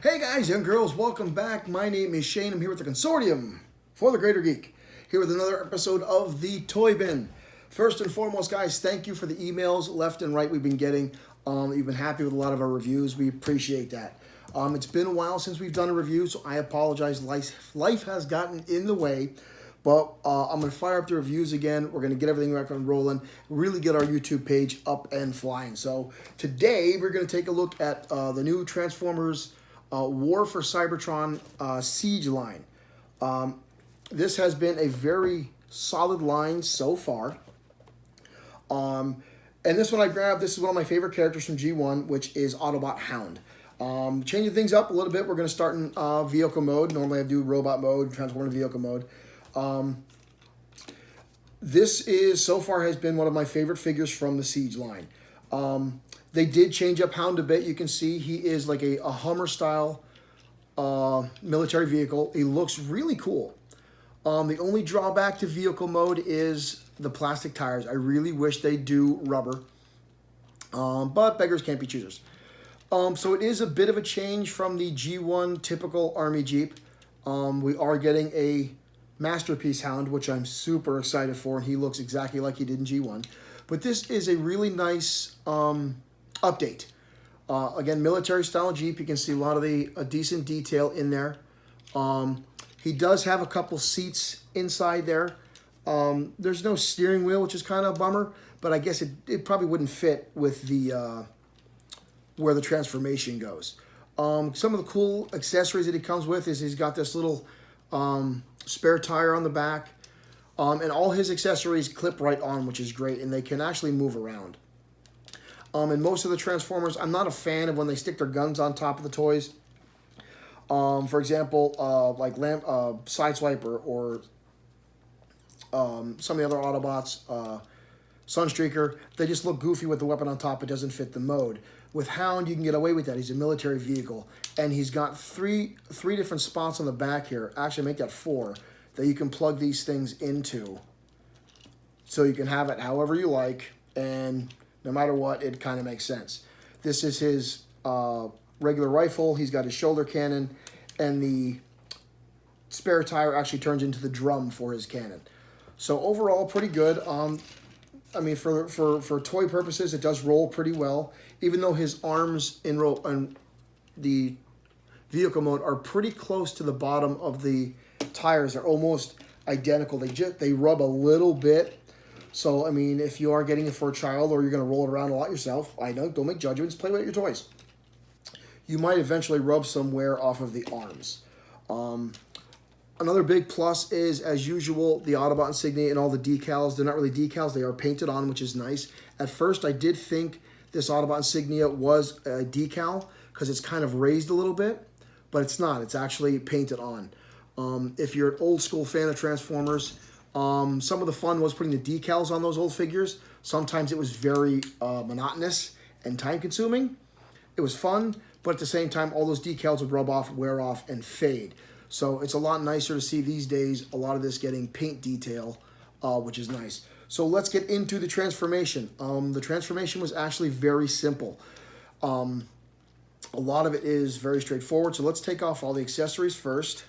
Hey guys and girls, welcome back. My name is Shane. I'm here with the Consortium for the Greater Geek. Here with another episode of the Toy Bin. First and foremost, guys, thank you for the emails left and right we've been getting. You've been happy with a lot of our reviews. We appreciate that. It's been a while since we've done a review, so I apologize. Life has gotten in the way, but I'm going to fire up the reviews again. We're going to get everything back on rolling, really get our YouTube page up and flying. So today we're going to take a look at the new Transformers War for Cybertron Siege line. This has been a very solid line so far. And this one I grabbed, this is one of my favorite characters from G1, which is Autobot Hound. Changing things up a little bit, we're going to start in vehicle mode. Normally I do robot mode, transform to vehicle mode. This is, so far, has been one of my favorite figures from the Siege line. They did change up Hound a bit. You can see he is like a Hummer-style military vehicle. He looks really cool. The only drawback to vehicle mode is the plastic tires. I really wish they do rubber, but beggars can't be choosers. So it is a bit of a change from the G1 typical Army Jeep. We are getting a Masterpiece Hound, which I'm super excited for, and he looks exactly like he did in G1. But this is a really nice update. Again, military style Jeep. You can see a lot of the decent detail in there. He does have a couple seats inside there. There's no steering wheel, which is kind of a bummer, but I guess it probably wouldn't fit with the where the transformation goes. Some of the cool accessories that he comes with is he's got this little spare tire on the back, and all his accessories clip right on, which is great, and they can actually move around. And most of the Transformers, I'm not a fan of when they stick their guns on top of the toys. For example, like Sideswiper or some of the other Autobots, Sunstreaker, they just look goofy with the weapon on top. It doesn't fit the mode. With Hound, you can get away with that. He's a military vehicle, and he's got three different spots on the back here. Actually, make that 4 that you can plug these things into, so you can have it however you like, and no matter what, it kind of makes sense. This is his regular rifle. He's got his shoulder cannon, and the spare tire actually turns into the drum for his cannon. So overall, pretty good. I mean, for toy purposes, it does roll pretty well. Even though his arms in the vehicle mode are pretty close to the bottom of the tires. They're almost identical. They rub a little bit. So, I mean, if you are getting it for a child or you're going to roll it around a lot yourself, I know, don't make judgments, play with your toys. You might eventually rub some wear off of the arms. Another big plus is, as usual, the Autobot insignia and all the decals. They're not really decals, they are painted on, which is nice. At first, I did think this Autobot insignia was a decal because it's kind of raised a little bit, but it's not. It's actually painted on. If you're an old school fan of Transformers, some of the fun was putting the decals on those old figures. Sometimes it was very monotonous and time-consuming. It was fun, but at the same time, all those decals would rub off, wear off, and fade. So it's a lot nicer to see these days, a lot of this getting paint detail, which is nice. So let's get into the transformation. The transformation was actually very simple. A lot of it is very straightforward. So let's take off all the accessories first.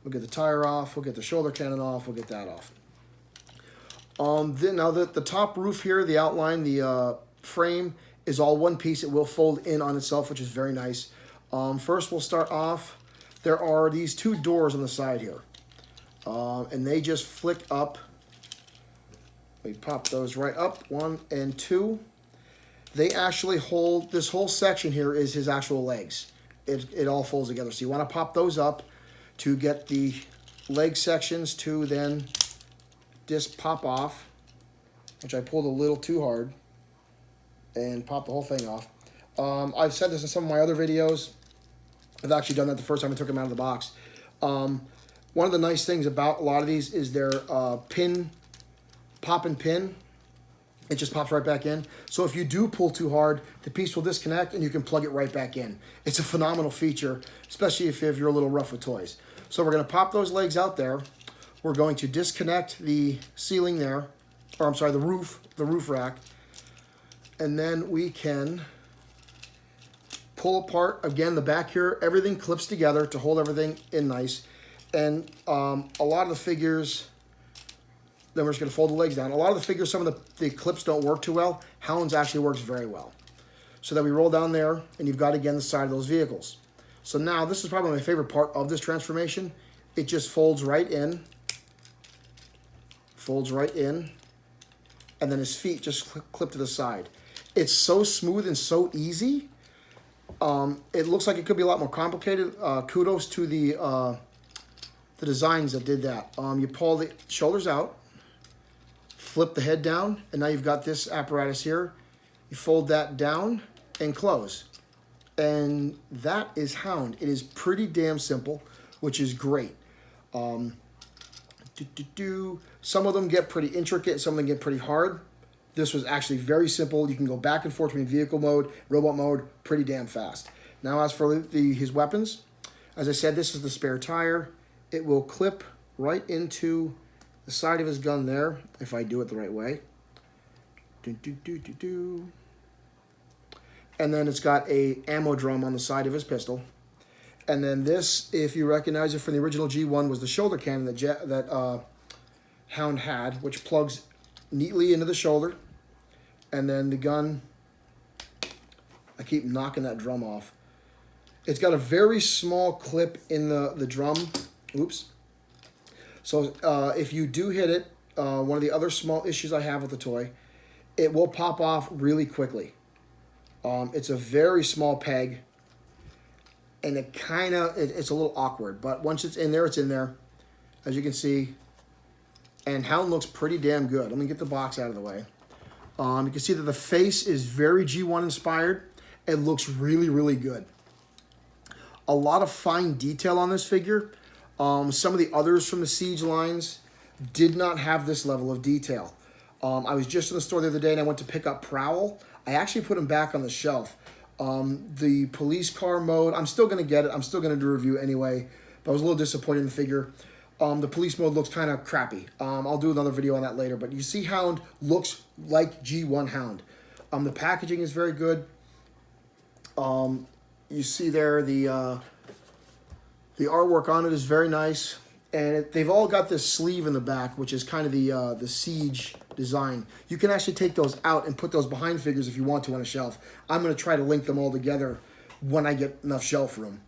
We'll get the tire off. We'll get the shoulder cannon off. We'll get that off. Now the top roof here, the outline, the frame is all one piece. It will fold in on itself, which is very nice. First, we'll start off. There are these 2 doors on the side here, and they just flick up. We pop those right up, 1 and 2. They actually hold, this whole section here is his actual legs. It all folds together. So you want to pop those up to get the leg sections to then just pop off, which I pulled a little too hard and popped the whole thing off. I've said this in some of my other videos. I've actually done that the first time I took them out of the box. One of the nice things about a lot of these is their pop and pin. It just pops right back in. So if you do pull too hard, the piece will disconnect and you can plug it right back in. It's a phenomenal feature, especially if you're a little rough with toys. So we're going to pop those legs out there. We're going to disconnect the ceiling there, or I'm sorry, the roof rack. And then we can pull apart, again, the back here. Everything clips together to hold everything in nice. And a lot of the figures, then we're just going to fold the legs down. A lot of the figures, some of the clips don't work too well. Hound's actually works very well. So then we roll down there, and you've got, again, the side of those vehicles. So now, this is probably my favorite part of this transformation. It just folds right in. Folds right in. And then his feet just clip to the side. It's so smooth and so easy. It looks like it could be a lot more complicated. Kudos to the designs that did that. You pull the shoulders out, flip the head down, and now you've got this apparatus here. You fold that down and close. And that is Hound. It is pretty damn simple, which is great. Some of them get pretty intricate, some of them get pretty hard. This was actually very simple. You can go back and forth between vehicle mode, robot mode, pretty damn fast. Now as for his weapons, as I said, this is the spare tire. It will clip right into the side of his gun there, if I do it the right way. And then it's got a ammo drum on the side of his pistol. And then this, if you recognize it from the original G1, was the shoulder cannon that Hound had, which plugs neatly into the shoulder. And then the gun, I keep knocking that drum off. It's got a very small clip in the drum. Oops. So if you do hit it, one of the other small issues I have with the toy, it will pop off really quickly. It's a very small peg, and it's a little awkward. But once it's in there, as you can see. And Hound looks pretty damn good. Let me get the box out of the way. You can see that the face is very G1 inspired. It looks really, really good. A lot of fine detail on this figure. Some of the others from the Siege lines did not have this level of detail. I was just in the store the other day and I went to pick up Prowl. I actually put him back on the shelf. The police car mode, I'm still going to get it. I'm still going to do a review anyway. But I was a little disappointed in the figure. The police mode looks kind of crappy. I'll do another video on that later. But you see Hound looks like G1 Hound. The packaging is very good. You see there the artwork on it is very nice. And they've all got this sleeve in the back, which is kind of the Siege design. You can actually take those out and put those behind figures if you want to on a shelf. I'm going to try to link them all together when I get enough shelf room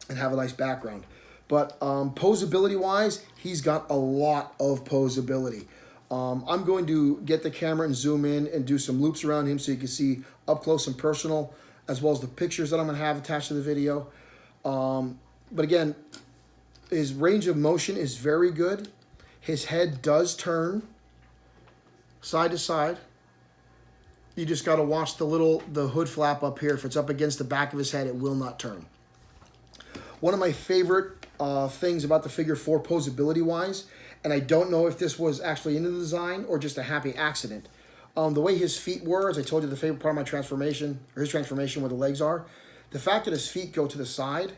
and have a nice background. But posability-wise, he's got a lot of posability. I'm going to get the camera and zoom in and do some loops around him so you can see up close and personal, as well as the pictures that I'm going to have attached to the video. But again, his range of motion is very good. His head does turn side to side. You just got to watch the hood flap up here. If it's up against the back of his head, it will not turn. One of my favorite things about the figure for posability-wise, and I don't know if this was actually in the design or just a happy accident. The way his feet were, as I told you, the favorite part of my transformation, or his transformation where the legs are, the fact that his feet go to the side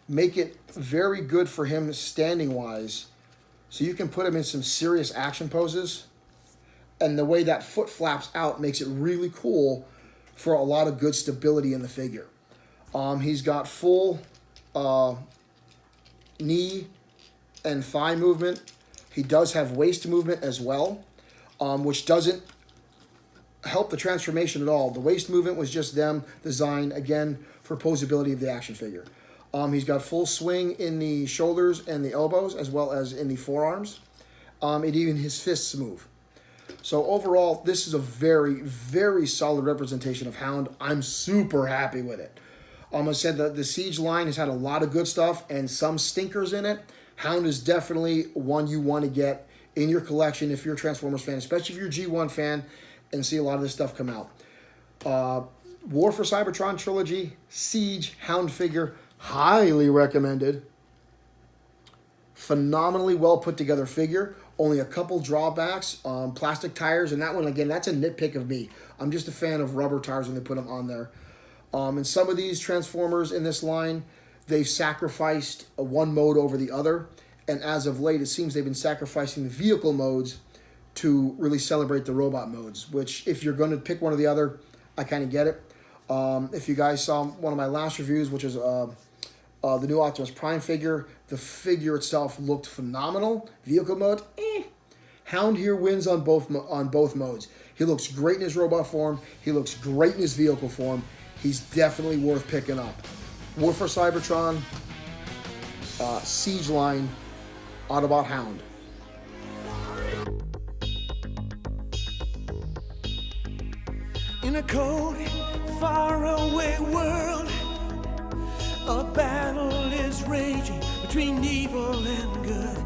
make it very good for him standing-wise. So you can put him in some serious action poses, and the way that foot flaps out makes it really cool for a lot of good stability in the figure. He's got full knee and thigh movement. He does have waist movement as well, which doesn't help the transformation at all. The waist movement was just them designed, again, for posability of the action figure. He's got full swing in the shoulders and the elbows, as well as in the forearms. And even his fists move. So overall, this is a very, very solid representation of Hound. I'm super happy with it. I said that the Siege line has had a lot of good stuff and some stinkers in it. Hound is definitely one you want to get in your collection if you're a Transformers fan, especially if you're a G1 fan and see a lot of this stuff come out. War for Cybertron trilogy, Siege, Hound figure, highly recommended. Phenomenally well put together figure. Only a couple drawbacks, plastic tires, and that one, again, that's a nitpick of me. I'm just a fan of rubber tires when they put them on there. And some of these Transformers in this line, they've sacrificed one mode over the other. And as of late, it seems they've been sacrificing the vehicle modes to really celebrate the robot modes, which if you're going to pick one or the other, I kind of get it. If you guys saw one of my last reviews, which is the new Optimus Prime figure, the figure itself looked phenomenal. Vehicle mode, Hound here wins on both modes. He looks great in his robot form. He looks great in his vehicle form. He's definitely worth picking up. War for Cybertron, Siege line, Autobot Hound. In a cold, faraway world, a battle is raging between evil and good.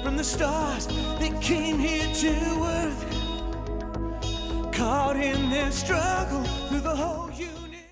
From the stars that came here to earth, caught in their struggle through the whole universe.